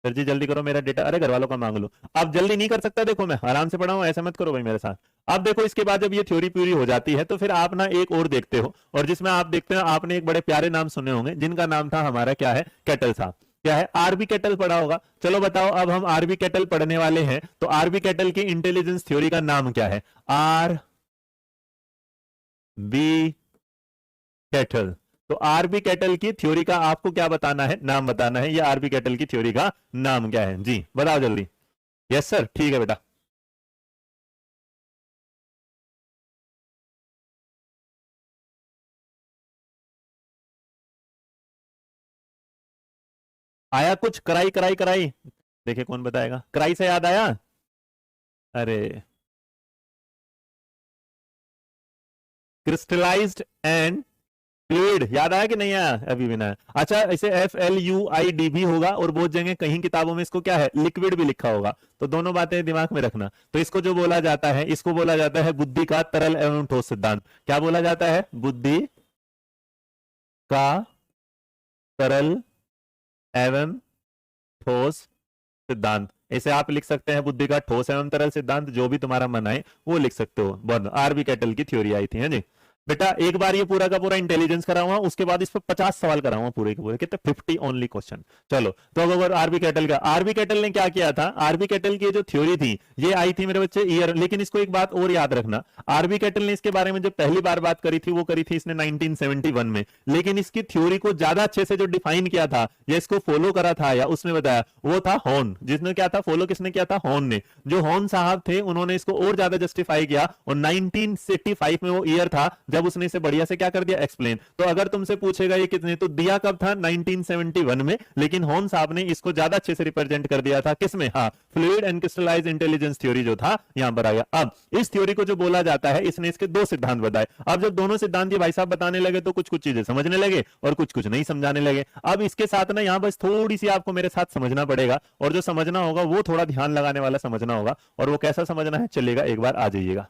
सर जी जल्दी करो, मेरा डेटा, अरे घर वालों का मांग लो। अब जल्दी नहीं कर सकता, देखो मैं आराम से पढ़ा हूं, ऐसा मत करो भाई मेरे साथ। अब देखो इसके बाद जब ये थ्योरी पूरी हो जाती है तो फिर आप ना एक और देखते हो, और जिसमें आप देखते हो, आपने एक बड़े प्यारे नाम सुने होंगे जिनका नाम था हमारा क्या है? केटल साहब। क्या है? आरबी केटल पढ़ा होगा। चलो बताओ, अब हम आरबी केटल पढ़ने वाले हैं, तो आरबी केटल की इंटेलिजेंस थ्योरी का नाम क्या है? R B Cattell. तो आरबी कैटल की थ्योरी का आपको क्या बताना है? नाम बताना है। ये आरबी कैटल की थ्योरी का नाम क्या है जी? बताओ जल्दी। यस सर, ठीक है बेटा। आया कुछ? कराई कराई कराई। देखिए कौन बताएगा? कराई से याद आया? अरे क्रिस्टलाइज्ड एंड फ्लूइड, याद आया कि नहीं आया अभी भी ना? अच्छा, इसे FLUID भी होगा और बहुत जगह कहीं किताबों में इसको क्या है, लिक्विड भी लिखा होगा। तो दोनों बातें दिमाग में रखना। तो इसको जो बोला जाता है, इसको बोला जाता है बुद्धि का तरल एवं ठोस सिद्धांत। क्या बोला जाता है? बुद्धि का तरल एवं ठोस सिद्धांत। इसे आप लिख सकते हैं बुद्धि का ठोस एवं तरल सिद्धांत, जो भी तुम्हारा मन आए वो लिख सकते हो। बहुत आरबी कैटल की थ्योरी आई थी, है जी। बेटा एक बार ये पूरा का पूरा इंटेलिजेंस कराऊंगा, उसके बाद इस पर 50 सवाल कराऊंगा पूरे के पूरे, कितने 50 ओनली क्वेश्चन। चलो, तो अब अगर आरबी कैटल का, आरबी कैटल ने क्या किया था, आरबी कैटल की जो थ्योरी थी ये आई थी मेरे बच्चे ईयर, लेकिन इसको एक बात और याद रखना, आरबी कैटल ने इसके बारे में जो पहली बार बात करी थी वो करी थी इसने 1971 में, लेकिन इसकी थ्योरी को ज्यादा अच्छे से जो डिफाइन किया था या इसको फॉलो करा था या उसने बताया वो था हॉर्न। जिसने क्या था फॉलो, किसने किया था? हॉर्न ने। जो हॉर्न साहब थे उन्होंने इसको और ज्यादा जस्टिफाई किया, और 1985 में वो ईयर था जब उसने इसे बढ़िया से क्या कर दिया, एक्सप्लेन। तो अगर तुमसे पूछेगा ये कितने, तो दिया कब था? 1971 में, लेकिन हॉर्न साहब ने इसको ज्यादा अच्छे से रिप्रेजेंट कर दिया था किसमें? हाँ, fluid and crystallised intelligence theory जो था यहां पर आ गया। अब इस थ्योरी को जो बोला जाता है, इसने इसके दो सिद्धांत बताए। अब जब दोनों सिद्धांत ये भाई साहब बताने लगे तो कुछ कुछ चीजें समझने लगे और कुछ कुछ नहीं समझाने लगे। अब इसके साथ ना यहां बस थोड़ी सी आपको मेरे साथ समझना पड़ेगा, और जो समझना होगा वो थोड़ा ध्यान लगाने वाला समझना होगा। और वो कैसा समझना है, चलेगा एक बार आ जाइएगा।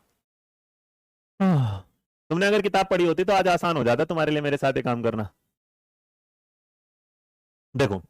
तुमने अगर किताब पढ़ी होती तो आज आसान हो जाता तुम्हारे लिए मेरे साथ एक काम करना। देखो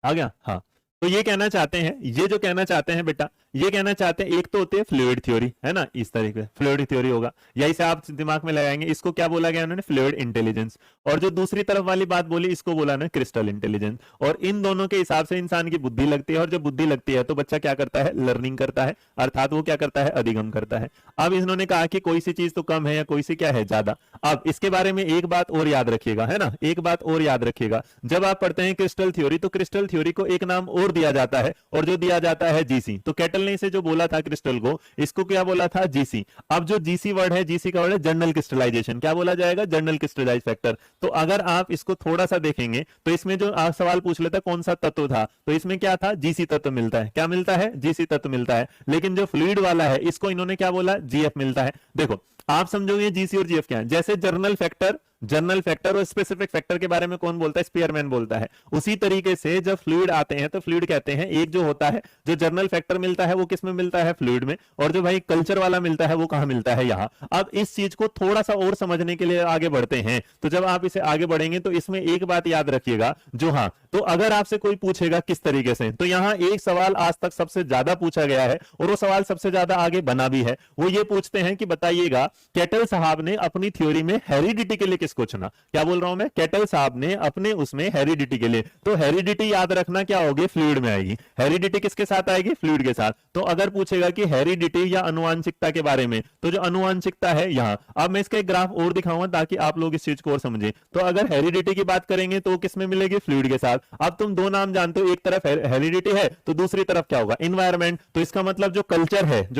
आ गया, हाँ। तो ये कहना चाहते हैं, ये जो कहना चाहते हैं बेटा, ये कहना चाहते हैं एक तो होती है फ्लूइड थ्योरी, है ना, इस तरीके फ्लूइड थ्योरी होगा, या इसे आप दिमाग में लगाएंगे, इसको क्या बोला गया उन्होंने? Fluid intelligence. और जो दूसरी तरफ वाली बात बोली इसको बोला ना क्रिस्टल इंटेलिजेंस। और इन दोनों के हिसाब से इंसान की बुद्धि लगती है, और जब बुद्धि लगती है तो बच्चा क्या करता है? लर्निंग करता है, अर्थात वो क्या करता है? अधिगम करता है। अब इन्होंने कहा कि कोई सी चीज तो कम है या कोई सी क्या है, ज्यादा। अब इसके बारे में एक बात और याद रखिएगा, है ना, एक बात और याद रखिएगा, जब आप पढ़ते हैं क्रिस्टल थ्योरी तो क्रिस्टल थ्योरी को एक नाम और दिया जाता है, और जो दिया जाता है जीसी। तो कैटल ने इसे जो बोला था क्रिस्टल को, इसको क्या बोला था? जीसी। अब जो जीसी वर्ड है, जीसी का वर्ड है जर्नल क्रिस्टलाइजेशन। क्या बोला जाएगा? General crystallize factor. तो अगर आप इसको थोड़ा सा देखेंगे तो इसमें जो आप सवाल पूछ लेता कौन सा तत्व था, तो इसमें क्या था? जीसी तत्व मिलता है। क्या मिलता है? जीसी तत्व मिलता है। लेकिन जो फ्लूइड वाला है इसको इन्होंने क्या बोला? जीएफ मिलता है। देखो आप समझोगे जीसी और जीएफ क्या है। जैसे जर्नल फैक्टर और स्पेसिफिक फैक्टर के बारे में कौन बोलता है? स्पीयरमैन बोलता है। उसी तरीके से जब फ्लूइड आते हैं तो फ्लूइड कहते हैं, एक जो होता है जो जर्नल फैक्टर मिलता है वो किस में मिलता है? फ्लूइड में। और जो भाई कल्चर वाला मिलता है वो कहां मिलता है? यहां। अब इस चीज को थोड़ा सा और समझने के लिए आगे बढ़ते हैं। तो जब आप इसे आगे बढ़ेंगे तो इसमें एक बात याद रखिएगा, जो हाँ, तो अगर आपसे कोई पूछेगा किस तरीके से, तो यहां एक सवाल आज तक सबसे ज्यादा पूछा गया है और वो सवाल सबसे ज्यादा आगे बना भी है। वो ये पूछते हैं कि बताइएगा कैटल साहब ने अपनी थ्योरी में हेरिडिटी के लिए किसको चुना? क्या बोल रहा हूं मैं? कैटल साहब ने अपने उसमें हेरिडिटी के लिए, तो हेरिडिटी याद रखना क्या होगी? फ्लूइड में आएगी। हेरिडिटी किसके साथ आएगी? फ्लूइड के साथ। तो अगर पूछेगा कि हेरिडिटी या अनुवांशिकता के बारे में, तो जो अनुवांशिकता है यहां, अब मैं इसका एक ग्राफ और दिखाऊंगा ताकि आप लोग इस चीज को और समझें। तो अगर हेरिडिटी की बात करेंगे तो किस में मिलेगी? फ्लूइड के साथ। अब तुम दो नाम जानते हो, एक तरफ हेरिडिटी है तो दूसरी तरफ क्या होगा? इन्वायरमेंट। तो इसका मतलब जो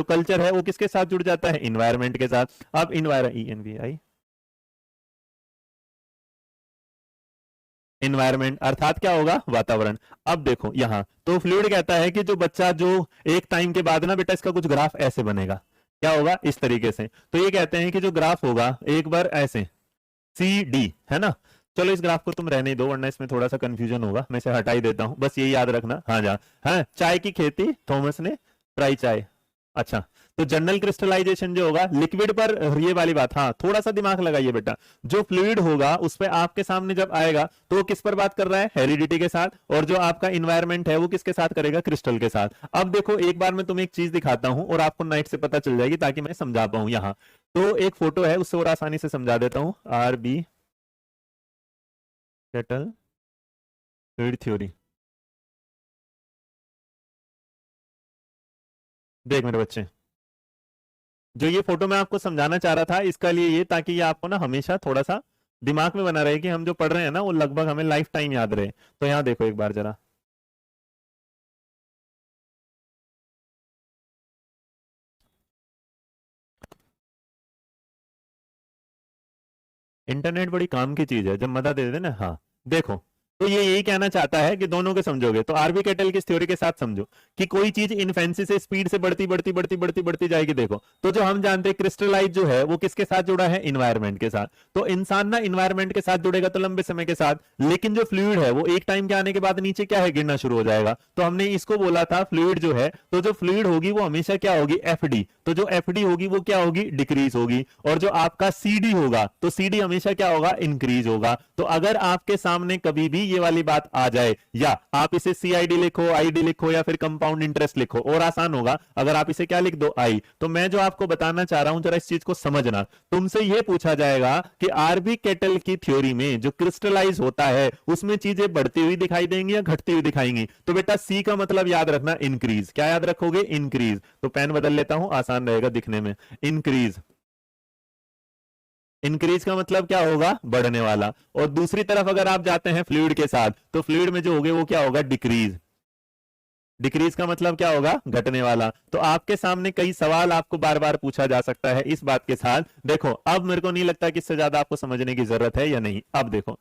कल्चर है वो किसके साथ जुड़ जाता है? इन्वायरमेंट के साथ। अब इन्वायरमेंट अर्थात क्या होगा? वातावरण। अब देखो यहां तो फ्लूइड कहता है कि जो बच्चा जो एक टाइम के बाद ना बेटा इसका कुछ ग्राफ ऐसे बनेगा। क्या होगा? इस तरीके से। तो ये कहते हैं कि जो ग्राफ होगा एक बार ऐसे सी डी, है ना। चलो इस ग्राफ को तुम रहने दो वरना इसमें थोड़ा सा कंफ्यूजन होगा, मैं इसे हटा ही देता हूं, बस यही याद रखना। हाँ जा, हाँ, चाय की खेती थॉमस ने, ट्राई चाय। अच्छा, तो जनरल क्रिस्टलाइजेशन जो होगा लिक्विड पर, ये वाली बात, हाँ थोड़ा सा दिमाग लगाइए बेटा, जो फ्लूइड होगा उस पर आपके सामने जब आएगा तो वो किस पर बात कर रहा है? हेरिडिटी के साथ। और जो आपका इन्वायरमेंट है वो किसके साथ करेगा? क्रिस्टल के साथ। अब देखो एक बार मैं तुम्हें एक चीज दिखाता हूं और आपको नाइट से पता चल जाएगी ताकि मैं समझा पाऊं। यहां तो एक फोटो है, उससे और आसानी से समझा देता हूं। R B cattle fluid theory. देख मेरे बच्चे, जो ये फोटो मैं आपको समझाना चाह रहा था इसका लिए ये, ताकि ये आपको ना हमेशा थोड़ा सा दिमाग में बना रहे कि हम जो पढ़ रहे हैं ना वो लगभग हमें लाइफ टाइम याद रहे। तो यहाँ देखो एक बार जरा, इंटरनेट बड़ी काम की चीज है जब मदद दे देते ना। हाँ देखो, तो ये यही कहना चाहता है कि दोनों को समझोगे तो आरबी कैटल की थ्योरी के साथ समझो कि कोई चीज इनफेंसी से स्पीड से बढ़ती बढ़ती बढ़ती बढ़ती बढ़ती जाएगी। देखो तो जो हम जानते हैं क्रिस्टलाइज जो है वो किसके साथ जुड़ा है, इन्वायरमेंट के साथ। तो इंसान ना इन्वायरमेंट के साथ जुड़ेगा तो लंबे समय के साथ, लेकिन जो फ्लूइड है वो एक टाइम के आने के बाद नीचे क्या है, गिरना शुरू हो जाएगा। तो हमने इसको बोला था फ्लूइड जो है, तो जो फ्लूइड होगी वो हमेशा क्या होगी, एफडी। तो जो एफडी होगी वो क्या होगी, डिक्रीज होगी। और जो आपका सीडी होगा तो सीडी हमेशा क्या होगा, इंक्रीज होगा। तो अगर आपके सामने कभी भी ये वाली बात आ जाए, या आप इसे सीआईडी लिखो, आईडी लिखो, या फिर कंपाउंड इंटरेस्ट लिखो, और आसान होगा अगर आप इसे क्या लिख दो, आई। तो मैं जो आपको बताना चाह रहा हूं जरा इस चीज को समझना। तुमसे यह पूछा जाएगा कि आरबी कैटल की थ्योरी में जो क्रिस्टलाइज होता है उसमें चीजें बढ़ती हुई दिखाई देंगी या घटती हुई दिखाएंगी। तो बेटा सी का मतलब याद रखना, इंक्रीज। क्या याद रखोगे, इंक्रीज। तो पेन बदल लेता हूं, आसान रहेगा दिखने में। इंक्रीज, इंक्रीज का मतलब क्या होगा, बढ़ने वाला। और दूसरी तरफ अगर आप जाते हैं फ्लूइड के साथ, तो फ्लूइड में जो होगे वो क्या होगा, डिक्रीज। डिक्रीज का मतलब क्या होगा, घटने वाला। तो आपके सामने कई सवाल आपको बार बार पूछा जा सकता है इस बात के साथ। देखो अब मेरे को नहीं लगता कि इससे ज्यादा आपको समझने की जरूरत है या नहीं। अब देखो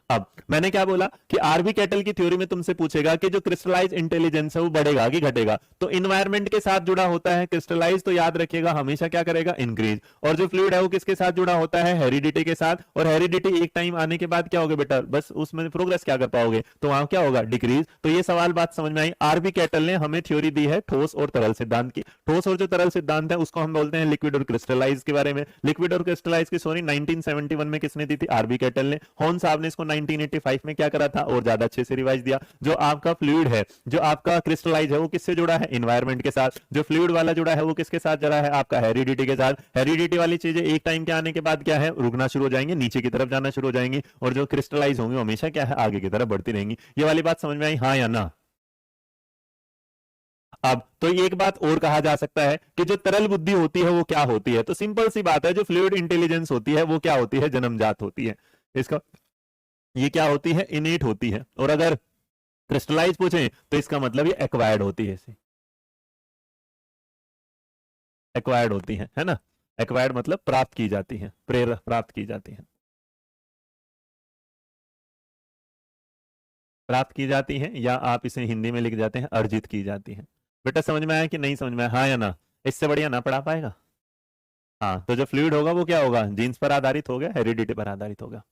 अब मैंने क्या बोला कि आरबी कैटल की थ्योरी में तुमसे पूछेगा कि जो क्रिस्टलाइज इंटेलिजेंस है वो बढ़ेगा कि घटेगा। तो इन्वायरमेंट के साथ जुड़ा होता है क्रिस्टलाइज, तो याद रखिएगा हमेशा क्या करेगा, इंक्रीज। और जो फ्लूइड है वो किसके साथ जुड़ा होता है, हेरिडिटी के साथ। और हेरिडिटी एक टाइम आने के बाद क्या होगा बेटा, बस उसमें प्रोग्रेस क्या कर पाओगे, तो वहां क्या होगा, डिक्रीज। तो ये सवाल बात समझ में आई। आरबी कैटल ने हमें थ्योरी दी है ठोस और तरल सिद्धांत की। ठोस और जो तरल सिद्धांत है उसको हम बोलते हैं लिक्विड और क्रिस्टलाइज के बारे में। लिक्विड और क्रिस्टलाइज की सॉरी 1971 में किसने दी थी, आरबी कैटल ने। हॉर्न साहब ने इसको 1985 में क्या करा था और ज्यादा अच्छे से रिवाइज दिया। जो आपका फ्लूइड है, जो आपका क्रिस्टलाइज है वो किससे जुड़ा है, इन्वायरमेंट के साथ। जो फ्लूइड वाला जुड़ा है वो किसके साथ जुड़ा है, आपका हेरिडिटी के साथ। हेरिडिटी वाली चीजें एक टाइम के आने के बाद क्या है, रुकना शुरू हो जाएंगे, नीचे की तरफ जाना शुरू हो जाएंगी। और जो क्रिस्टलाइज होंगी हमेशा क्या है, आगे की तरफ बढ़ती रहेंगी। ये वाली बात समझ में आई, हाँ या ना। अब तो एक बात और कहा जा सकता है कि जो तरल बुद्धि होती है वो क्या होती है। तो सिंपल सी बात है, जो फ्लूइड इंटेलिजेंस होती है वो क्या होती है, जन्मजात होती है। इसका ये क्या होती है, इनेट होती है। और अगर क्रिस्टलाइज पूछे तो इसका मतलब ये एक्वायर्ड होती है, इसे एक्वायर्ड होती है ना। एक्वायर्ड मतलब प्राप्त की जाती है, प्रेरक प्राप्त की जाती है, प्राप्त की जाती है, या आप इसे हिंदी में लिख जाते हैं अर्जित की जाती है। बेटा समझ में आया कि नहीं समझ में आया, हाँ या ना। इससे बढ़िया ना पढ़ा पाएगा। हाँ तो जो फ्लूइड होगा वो क्या होगा, जीन्स पर आधारित हो गया, हेरिडिटी पर आधारित होगा।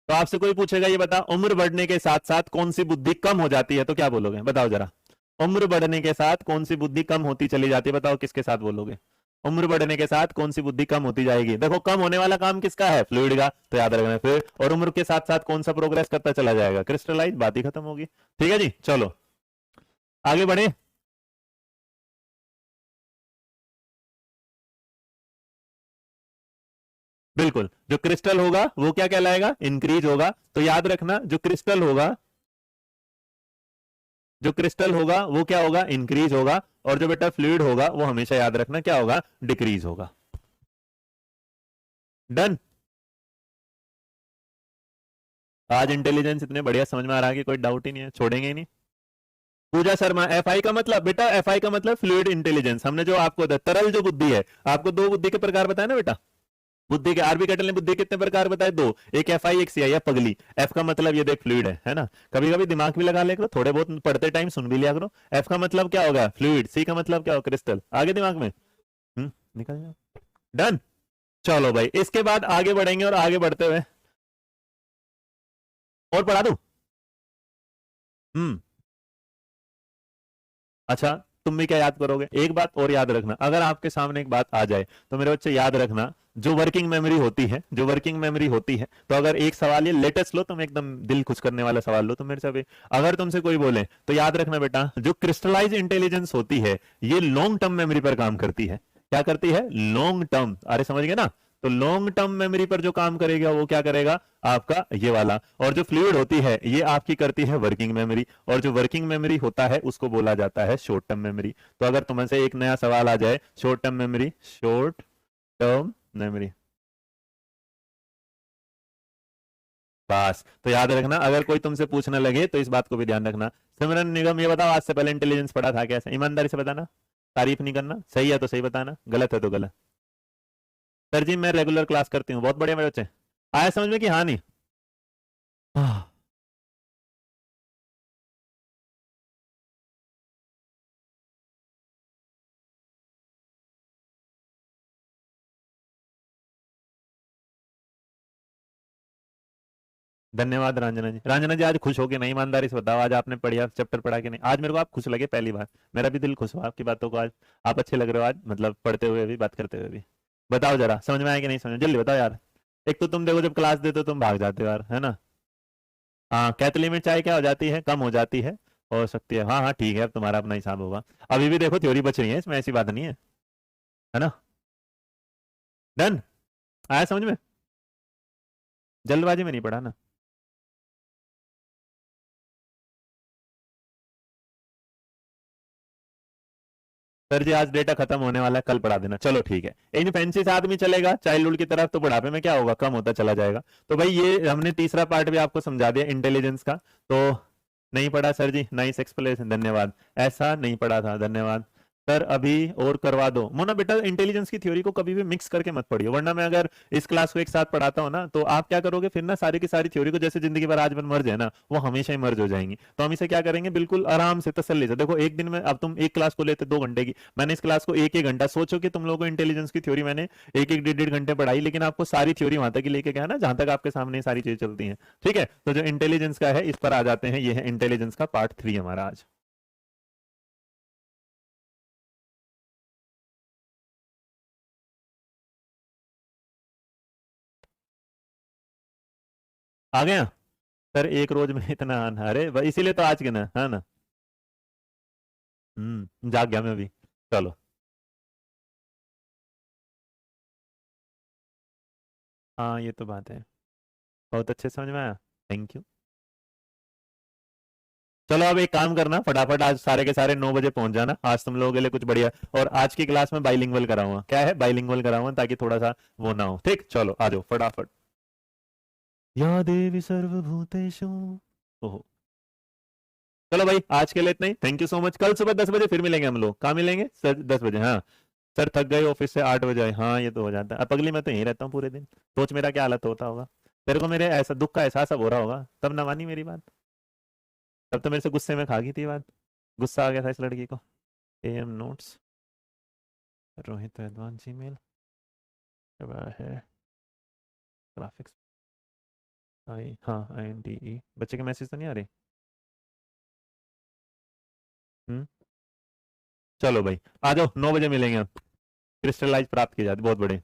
तो आपसे कोई पूछेगा ये बता, उम्र बढ़ने के साथ साथ कौन सी बुद्धि कम हो जाती है, तो क्या बोलोगे, बताओ जरा। उम्र बढ़ने के साथ कौन सी बुद्धि कम होती चली जाती है, बताओ किसके साथ बोलोगे। उम्र बढ़ने के साथ कौन सी बुद्धि कम होती जाएगी। देखो कम होने वाला काम किसका है, फ्लूइड का, तो याद रखना फिर। और उम्र के साथ साथ कौन सा प्रोग्रेस करता चला जाएगा, क्रिस्टलाइज, बात ही खत्म होगी। ठीक है जी, चलो आगे बढ़े। बिल्कुल, जो क्रिस्टल होगा वो क्या कहलाएगा, इंक्रीज होगा। तो याद रखना जो क्रिस्टल होगा, जो क्रिस्टल होगा वो क्या होगा, इंक्रीज होगा। और जो बेटा फ्लूइड होगा वो हमेशा याद रखना क्या होगा, डिक्रीज होगा। डन। आज इंटेलिजेंस इतने बढ़िया समझ में आ रहा है कि कोई डाउट ही नहीं है, छोड़ेंगे ही नहीं। पूजा शर्मा, एफआई का मतलब बेटा, एफआई का मतलब फ्लूइड इंटेलिजेंस। हमने जो आपको तरल जो बुद्धि है, आपको दो बुद्धि के प्रकार बताया ना बेटा। बुद्धि के आरबी कैटल ने बुद्धि कितने प्रकार बताए, दो, एक एफआई एक सीआई, पगली। एफ का मतलब ये देख फ्लूइड है ना। कभी कभी दिमाग भी लगा ले करो, थोड़े बहुत पढ़ते टाइम सुन भी लिया करो। एफ का मतलब क्या होगा, फ्लूइड। सी का मतलब क्या होगा, क्रिस्टल। आगे दिमाग में निकल जाओ। डन। चलो भाई इसके बाद आगे बढ़ेंगे, और आगे बढ़ते हुए और पढ़ा दूं। हम्म अच्छा, तुम भी क्या याद करोगे, एक बात और याद रखना। अगर आपके सामने एक बात आ जाए तो मेरे बच्चे याद रखना, जो वर्किंग मेमोरी होती है, जो वर्किंग मेमोरी होती है, तो अगर एक सवाल ये लेटेस्ट लो, तुम एकदम दिल खुश करने वाला सवाल लो, तो मेरे से अभी अगर तुमसे कोई बोले तो याद रखना बेटा, जो क्रिस्टलाइज इंटेलिजेंस होती है ये लॉन्ग टर्म मेमोरी पर काम करती है। क्या करती है, लॉन्ग टर्म, अरे समझ गए ना। तो लॉन्ग टर्म मेमोरी पर जो काम करेगा वो क्या करेगा, आपका ये वाला। और जो फ्लूइड होती है ये आपकी करती है वर्किंग मेमोरी। और जो वर्किंग मेमोरी होता है उसको बोला जाता है शॉर्ट टर्म मेमोरी। तो अगर तुमसे एक नया सवाल आ जाए, short term memory, short term memory, बस तो याद रखना। अगर कोई तुमसे पूछने लगे तो इस बात को भी ध्यान रखना। सिमरन निगम, ये बताओ आज से पहले इंटेलिजेंस पढ़ा था कैसे, ईमानदारी से बताना, तारीफ नहीं करना, सही है तो सही बताना, गलत है तो गलत। सर जी मैं रेगुलर क्लास करती हूँ। बहुत बढ़िया मेरे बच्चे, आया समझ में कि हाँ नहीं? आह, धन्यवाद रंजना जी। रंजना जी आज खुश हो के नहीं, ईमानदारी से बताओ आज आपने पढ़िया चैप्टर पढ़ा कि नहीं? आज मेरे को आप खुश लगे पहली बार, मेरा भी दिल खुश हुआ आपकी बातों को। आज आप अच्छे लग रहे हो आज, मतलब पढ़ते हुए भी बात करते हुए भी। बताओ जरा समझ में आया कि नहीं समझ में, जल्दी बताओ यार। एक तो तुम देखो जब क्लास देते हो तुम भाग जाते हो यार, है ना? हाँ कैथली में चाय क्या हो जाती है, कम हो जाती है, हो सकती है। हाँ हाँ ठीक है, अब तुम्हारा अपना हिसाब होगा। अभी भी देखो थ्योरी बच रही है इसमें, ऐसी बात नहीं है ना? डन, आया समझ में? जल्दबाजी में नहीं पढ़ा ना? सर जी आज डेटा खत्म होने वाला है, कल पढ़ा देना। चलो ठीक है, इन फैंसी साथ में चलेगा चाइल्डहुड की तरफ, तो बुढ़ापे में क्या होगा, कम होता चला जाएगा। तो भाई ये हमने तीसरा पार्ट भी आपको समझा दिया इंटेलिजेंस का। तो नहीं पढ़ा सर जी, नाइस एक्सप्लेनेशन, धन्यवाद। ऐसा नहीं पढ़ा था, धन्यवाद सर। अभी और करवा दो मोना बेटा, इंटेलिजेंस की थ्योरी को कभी भी मिक्स करके मत पढ़ियो, वरना मैं अगर इस क्लास को एक साथ पढ़ाता हूँ ना तो आप क्या करोगे फिर ना, सारी की सारी थ्योरी को जैसे जिंदगी भर आज भर मर्ज है ना, वो हमेशा ही मर्ज हो जाएंगी। तो हम इसे क्या करेंगे, बिल्कुल आराम से तसल्ली से। देखो एक दिन में, अब तुम एक क्लास को लेते 2 घंटे की, मैंने इस क्लास को एक एक घंटा, सोचो कि तुम लोगों को इंटेलिजेंस की थ्योरी मैंने एक एक 1.5 1.5 घंटे पढ़ाई, लेकिन आपको सारी थ्योरी वहां तक ही लेके गया ना जहां तक आपके सामने ये सारी चीजें चलती हैं। ठीक है, तो जो इंटेलिजेंस का है इस पर आ जाते हैं, ये है इंटेलिजेंस का पार्ट 3 हमारा आज। आ गया सर, एक रोज में इतना आना, अरे इसीलिए तो आज के ना, है ना? जाग गया मैं भी। चलो, हाँ ये तो बात है। बहुत अच्छे से समझ में आया, थैंक यू। चलो अब एक काम करना फटाफट, आज सारे के सारे 9 बजे पहुंच जाना, आज तुम लोगों के लिए कुछ बढ़िया। और आज की क्लास में बाइलिंगुअल कराऊंगा, क्या है बाइलिंगुअल कराऊंगा, ताकि थोड़ा सा वो ना हो। ठीक, चलो आ जाओ फटाफट। या देवी सर्वभूतेषु। ओहो, चलो भाई आज के लिए इतना ही, थैंक यू सो मच। कल सुबह 10 बजे फिर मिलेंगे हम लोग। कहाँ मिलेंगे सर? 10 बजे, हाँ। सर थक गए ऑफिस से, 8 बजे आए, हाँ ये तो हो जाता है। अब अगली मैं तो यहीं रहता हूँ पूरे दिन, सोच मेरा क्या हालत होता होगा। तेरे को मेरे ऐसा दुख का एहसास अब हो रहा होगा, तब ना मानी मेरी बात। तब तो मेरे से गुस्से में खा गई थी बात, गुस्सा आ गया था इस लड़की को। एम नोट्स, रोहित वैद्वान जीमेल है, ग्राफिक्स, आई हाँ INDE। बच्चे के मैसेज तो नहीं आ रहे? हम्म, चलो भाई आ जाओ, 9 बजे मिलेंगे। अब क्रिस्टलाइज प्राप्त की जाती, बहुत बड़े।